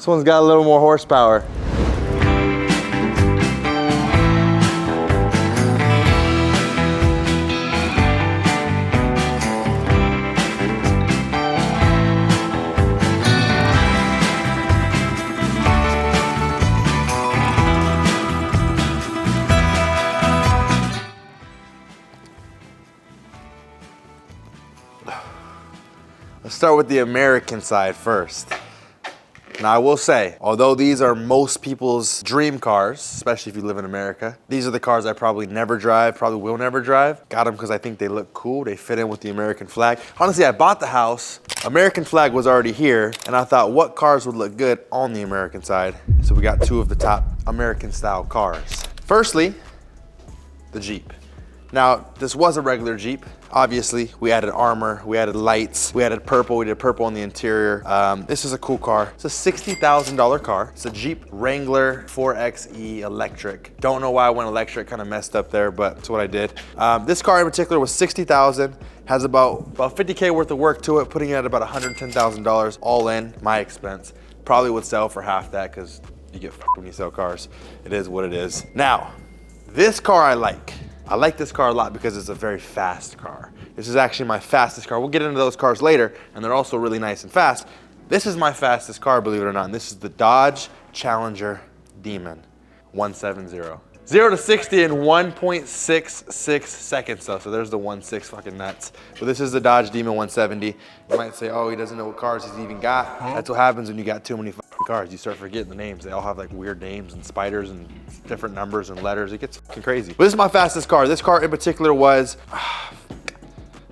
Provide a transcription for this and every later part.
This one's got a little more horsepower. Let's start with the American side first. Now I will say, although these are most people's dream cars, especially if you live in America, these are the cars I probably never drive, probably will never drive. Got them because I think they look cool. They fit in with the American flag. Honestly, I bought the house, American flag was already here, and I thought what cars would look good on the American side. So we got two of the top American style cars. Firstly, the Jeep. Now, this was a regular Jeep. Obviously, we added armor, we added lights, we added purple, we did purple on the interior. This is a cool car. It's a $60,000 car. It's a Jeep Wrangler 4xe electric. Don't know why I went electric, kind of messed up there, but that's what I did. This car in particular was $60,000, has about 50K worth of work to it, putting it at about $110,000 all in, my expense. Probably would sell for half that because you get f***ed when you sell cars. It is what it is. Now, this car I like. I like this car a lot because it's a very fast car. This is actually my fastest car. We'll get into those cars later, and they're also really nice and fast. This is my fastest car, believe it or not, and this is the Dodge Challenger Demon 170. 0 to 60 in 1.66 seconds though, so there's the 1.6 fucking nuts. But this is the Dodge Demon 170. You might say, oh, he doesn't know what cars he's even got. That's what happens when you got too many fucking cars. You start forgetting the names. They all have like weird names and Spyders and different numbers and letters. It gets fucking crazy. But this is my fastest car. This car in particular was, I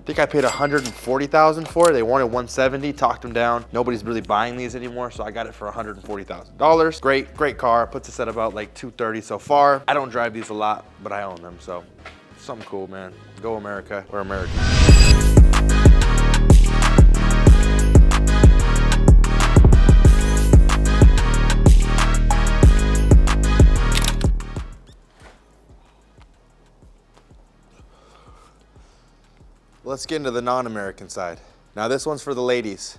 think I paid $140,000 for it. They wanted $170, talked them down. Nobody's really buying these anymore, so I got it for $140,000. Great car. Puts us at about like $230 so far. I don't drive these a lot, but I own them, so something cool, man. Go America, we're American. Let's get into the non-American side. Now this one's for the ladies.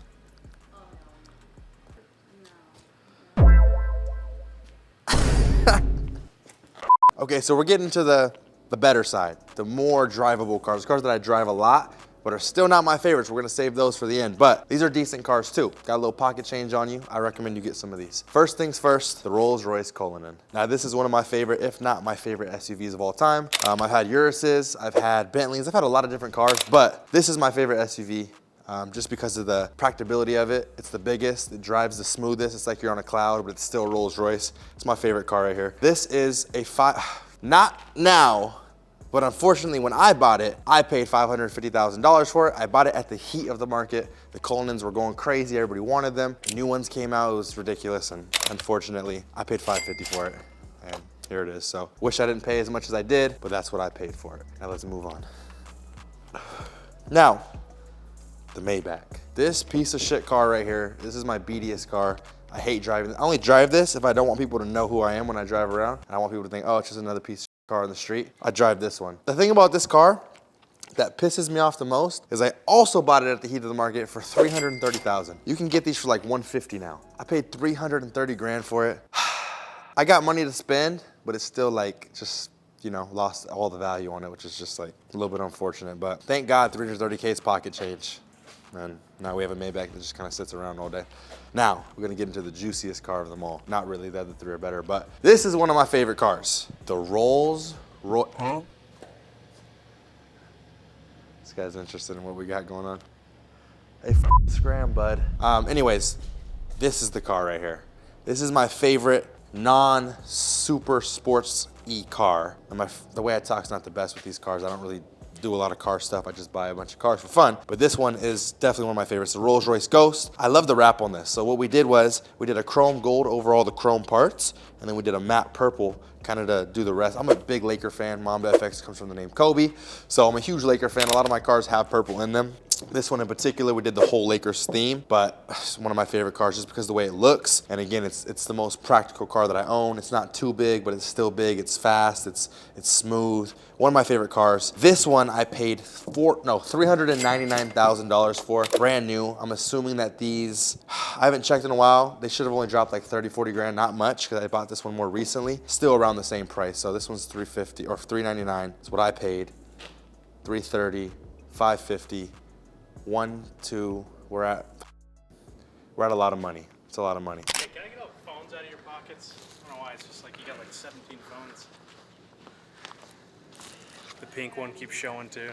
Okay, so we're getting to the better side, the more drivable cars that I drive a lot, but are still not my favorites. We're gonna save those for the end, but these are decent cars too. Got a little pocket change on you. I recommend you get some of these. First things first, the Rolls-Royce Cullinan. Now this is one of my favorite, if not my favorite SUVs of all time. I've had Uruses, I've had Bentleys, I've had a lot of different cars, but this is my favorite SUV. Just because of the practicability of it. It's the biggest, it drives the smoothest. It's like you're on a cloud, but it's still Rolls-Royce. It's my favorite car right here. This is a not now, but unfortunately when I bought it, I paid $550,000 for it. I bought it at the heat of the market. The Cullinans were going crazy, everybody wanted them. The new ones came out, it was ridiculous, and unfortunately, I paid $550 for it, and here it is. So, wish I didn't pay as much as I did, but that's what I paid for it. Now let's move on. Now, the Maybach. This piece of shit car right here, this is my beatiest car. I hate driving. I only drive this if I don't want people to know who I am when I drive around. And I want people to think, oh, it's just another piece of car on the street. I drive this one. The thing about this car that pisses me off the most is I also bought it at the heat of the market for $330,000. You can get these for like $150 now. I paid $330 grand for it. I got money to spend, but it's still like just, you know, lost all the value on it, which is just like a little bit unfortunate. But thank God 330K is pocket change. And now we have a Maybach that just kind of sits around all day. Now, we're gonna get into the juiciest car of them all. Not really, the other three are better, but this is one of my favorite cars. The Rolls-Royce. Huh? This guy's interested in what we got going on. Hey, scram, bud. Anyways, this is the car right here. This is my favorite non-super sports-y car. And the way I talk is not the best with these cars. I don't really do a lot of car stuff. I just buy a bunch of cars for fun. But this one is definitely one of my favorites, the Rolls-Royce Ghost. I love the wrap on this. So what we did was we did a chrome gold over all the chrome parts, and then we did a matte purple kind of to do the rest. I'm a big Laker fan. MambaFX comes from the name Kobe. So I'm a huge Laker fan. A lot of my cars have purple in them. This one in particular, we did the whole Lakers theme, but it's one of my favorite cars just because of the way it looks. And again, it's the most practical car that I own. It's not too big, but it's still big. It's fast, it's smooth. One of my favorite cars. This one I paid $399,000 for, brand new. I'm assuming that these, I haven't checked in a while. They should have only dropped like 30, 40 grand, not much, because I bought this one more recently. Still around the same price. So this one's $350 or $399. That's what I paid. $330, $550. 1, 2, we're at a lot of money. It's a lot of money. Hey, can I get all the phones out of your pockets? I don't know why, it's just like you got like 17 phones. The pink one keeps showing too.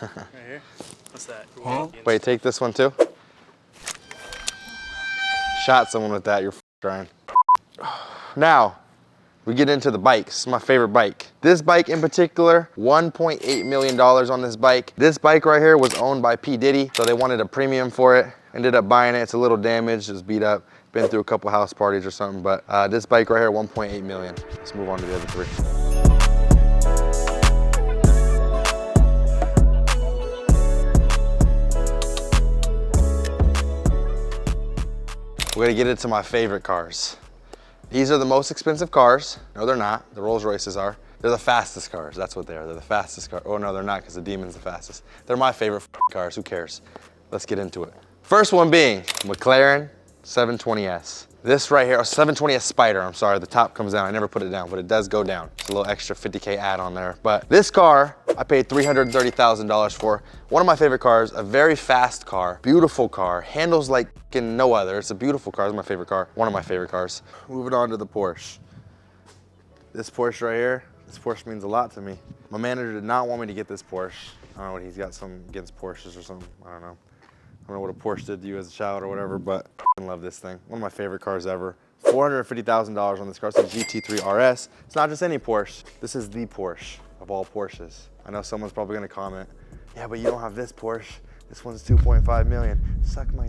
Right here. What's that? Huh? Wait, take this one too. Shot someone with that, you're trying. Now, we get into the bikes. My favorite bike. This bike in particular, $1.8 million on this bike. This bike right here was owned by P. Diddy, so they wanted a premium for it. Ended up buying it. It's a little damaged, it's beat up. Been through a couple house parties or something, but this bike right here, $1.8 million. Let's move on to the other three. We're gonna get into my favorite cars. These are the most expensive cars. No, they're not. The Rolls Royces are. They're the fastest cars. That's what they are. They're the fastest car. Oh no, they're not, because the Demon's the fastest. They're my favorite cars. Who cares? Let's get into it. First one being McLaren 720S. This right here, 720S Spyder, I'm sorry, the top comes down. I never put it down, but it does go down. It's a little extra 50K add on there. But this car, I paid $330,000 for. One of my favorite cars, a very fast car, beautiful car, handles like no other. It's a beautiful car, it's my favorite car, one of my favorite cars. Moving on to the Porsche. This Porsche right here, this Porsche means a lot to me. My manager did not want me to get this Porsche. I don't know what he's got some against Porsches or something, I don't know. I don't know what a Porsche did to you as a child or whatever, but I love this thing. One of my favorite cars ever. $450,000 on this car. It's a GT3 RS. It's not just any Porsche. This is the Porsche of all Porsches. I know someone's probably gonna comment, yeah, but you don't have this Porsche. This one's 2.5 million. Suck my.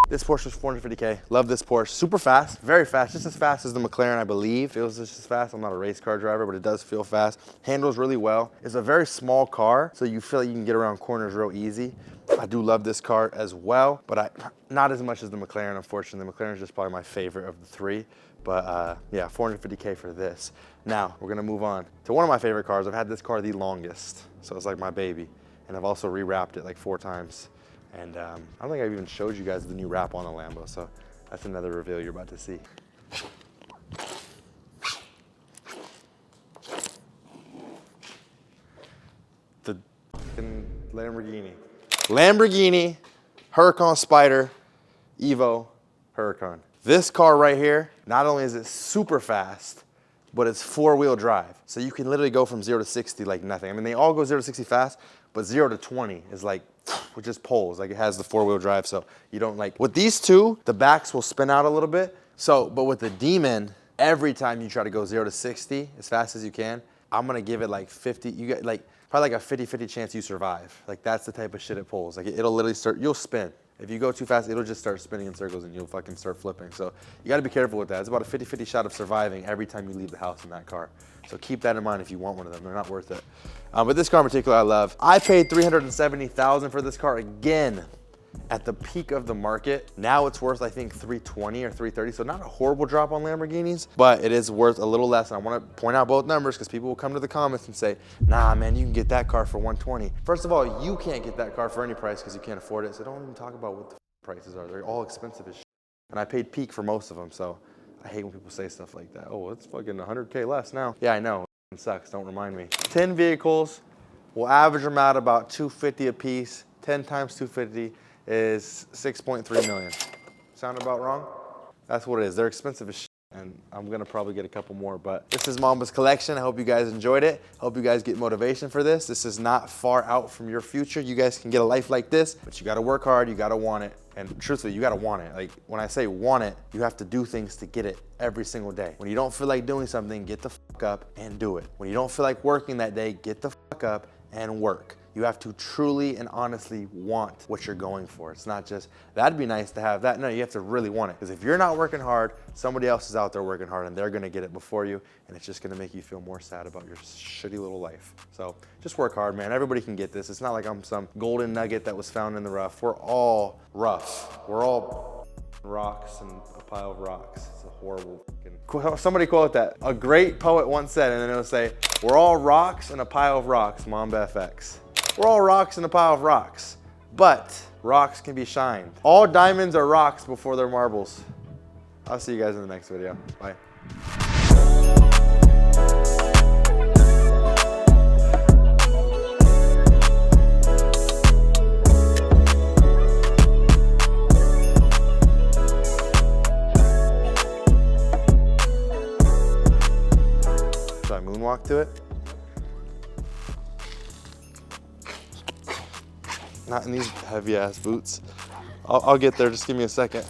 This Porsche was 450K. Love this Porsche. Super fast, very fast, just as fast as the McLaren, I believe. Feels just as fast. I'm not a race car driver, but it does feel fast. Handles really well. It's a very small car, so you feel like you can get around corners real easy. I do love this car as well, but not as much as the McLaren, unfortunately. The McLaren is just probably my favorite of the three. But yeah, 450K for this. Now, we're gonna move on to one of my favorite cars. I've had this car the longest, so it's like my baby. And I've also rewrapped it like 4 times. And I don't think I've even showed you guys the new wrap on the Lambo, so that's another reveal you're about to see. The Lamborghini. Lamborghini Huracan Spyder Evo Huracan. This car right here, not only is it super fast, but it's 4-wheel drive. So you can literally go from 0 to 60 like nothing. I mean, they all go 0 to 60 fast, but 0 to 20 is like, with just poles, like it has the 4-wheel drive, so you don't like, with these two, the backs will spin out a little bit. So, but with the Demon, every time you try to go 0 to 60 as fast as you can, I'm gonna give it like 50, you get like, probably like a 50-50 chance you survive. Like that's the type of shit it pulls. Like it'll literally start, you'll spin. If you go too fast, it'll just start spinning in circles and you'll fucking start flipping. So you gotta be careful with that. It's about a 50-50 shot of surviving every time you leave the house in that car. So keep that in mind if you want one of them. They're not worth it. But this car in particular I love. I paid $370,000 for this car again at the peak of the market. Now it's worth I think $320 or $330. So not a horrible drop on Lamborghinis, but it is worth a little less. And I want to point out both numbers because people will come to the comments and say, nah man, you can get that car for $120. First of all, you can't get that car for any price because you can't afford it. So don't even talk about what the prices are. They're all expensive as shit. And I paid peak for most of them. So I hate when people say stuff like that. Oh, it's fucking 100K less now. Yeah, I know. It sucks. Don't remind me. 10 vehicles. We'll average them out about $250 a piece. 10 times 250 is 6.3 million. Sound about wrong? That's what it is. They're expensive as shit, and I'm gonna probably get a couple more, but this is Mamba's collection. I hope you guys enjoyed it. Hope you guys get motivation for this. This is not far out from your future. You guys can get a life like this, but you gotta work hard, you gotta want it. And truthfully, you gotta want it. Like when I say want it, you have to do things to get it every single day. When you don't feel like doing something, get the fuck up and do it. When you don't feel like working that day, get the fuck up and work. You have to truly and honestly want what you're going for. It's not just, that'd be nice to have that. No, you have to really want it. Because if you're not working hard, somebody else is out there working hard and they're gonna get it before you, and it's just gonna make you feel more sad about your shitty little life. So just work hard, man. Everybody can get this. It's not like I'm some golden nugget that was found in the rough. We're all rough. We're all rocks and a pile of rocks. It's a horrible fucking... Somebody quote that. A great poet once said, and then it'll say, we're all rocks and a pile of rocks, MambaFX. We're all rocks in a pile of rocks, but rocks can be shined. All diamonds are rocks before they're marbles. I'll see you guys in the next video. Bye. Should I moonwalk to it? Not in these heavy ass boots. I'll get there, just give me a second.